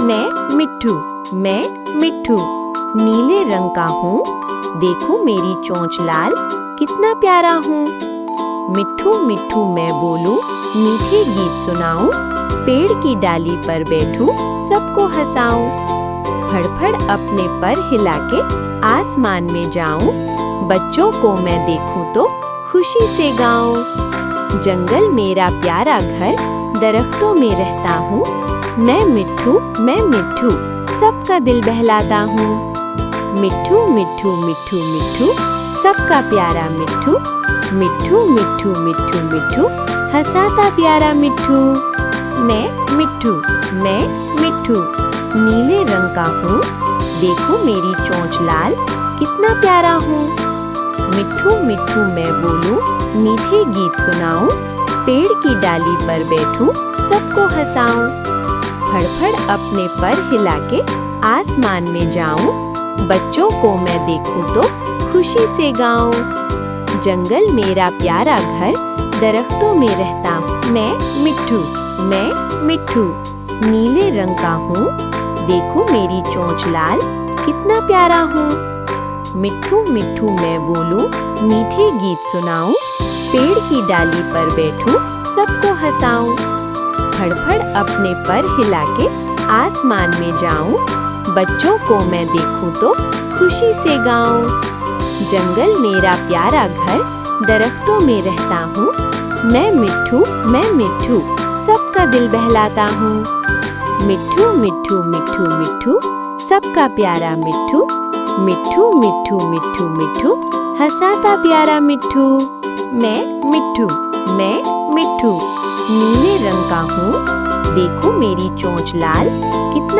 मैं मिट्ठू, मैं मिट्ठू, नीले रंग का हूँ, देखो मेरी चोंच लाल, कितना प्यारा हूँ। मिट्ठू मिट्ठू मैं बोलूं, मीठे गीत सुनाऊं, पेड़ की डाली पर बैठूं, सबको हंसाऊं। फड़फड़ अपने पर हिला के आसमान में जाऊं, बच्चों को मैं देखूं तो खुशी से गाऊं। जंगल मेरा प्यारा घर, दरख्तों में रहता हूँ, मैं मिट्ठू, सबका दिल बहलाता हूँ। मिट्ठू मिट्ठू मिट्ठू मिट्ठू, सबका प्यारा मिट्ठू, मिट्ठू मिट्ठू मिट्ठू मिट्ठू, हंसाता प्यारा मिट्ठू। मैं मिट्ठू, नीले रंग का हूँ, देखो मेरी चोंच लाल, कितना प्यारा हूँ। मिट्ठू मिट्ठू मैं बोलूं, मीठे गीत सुनाऊं, पेड़ की डाली पर बैठूं, सबको हंसाऊं। फड़फड़ अपने पर हिला के आसमान में जाऊं, बच्चों को मैं देखूं तो खुशी से गाऊं। जंगल मेरा प्यारा घर, दरख्तों में रहता हूँ, मैं मिट्ठू, नीले रंग का हूँ, देखो मेरी चोंच लाल, कितना प्यारा हूँ। मिट्ठू मिट्ठू मैं बोलूं, मीठे गीत सुनाऊं, पेड़ की डाली पर बैठूं, सबको हंसाऊं। फड़फड़ अपने पर हिला के आसमान में जाऊं, बच्चों को मैं देखूं तो खुशी से गाऊं। जंगल मेरा प्यारा घर, दरख्तों में रहता हूँ, मैं मिट्ठू, सबका दिल बहलाता हूँ। मिट्ठू मिट्ठू मिट्ठू मिट्ठू, सबका प्यारा मिट्ठू, मिट्ठू मिट्ठू मिट्ठू मिट्ठू, हंसाता प्यारा मिट्ठू। मैं मिट्ठू, नीले रंग का हूँ, देखो मेरी चोंच लाल, कितना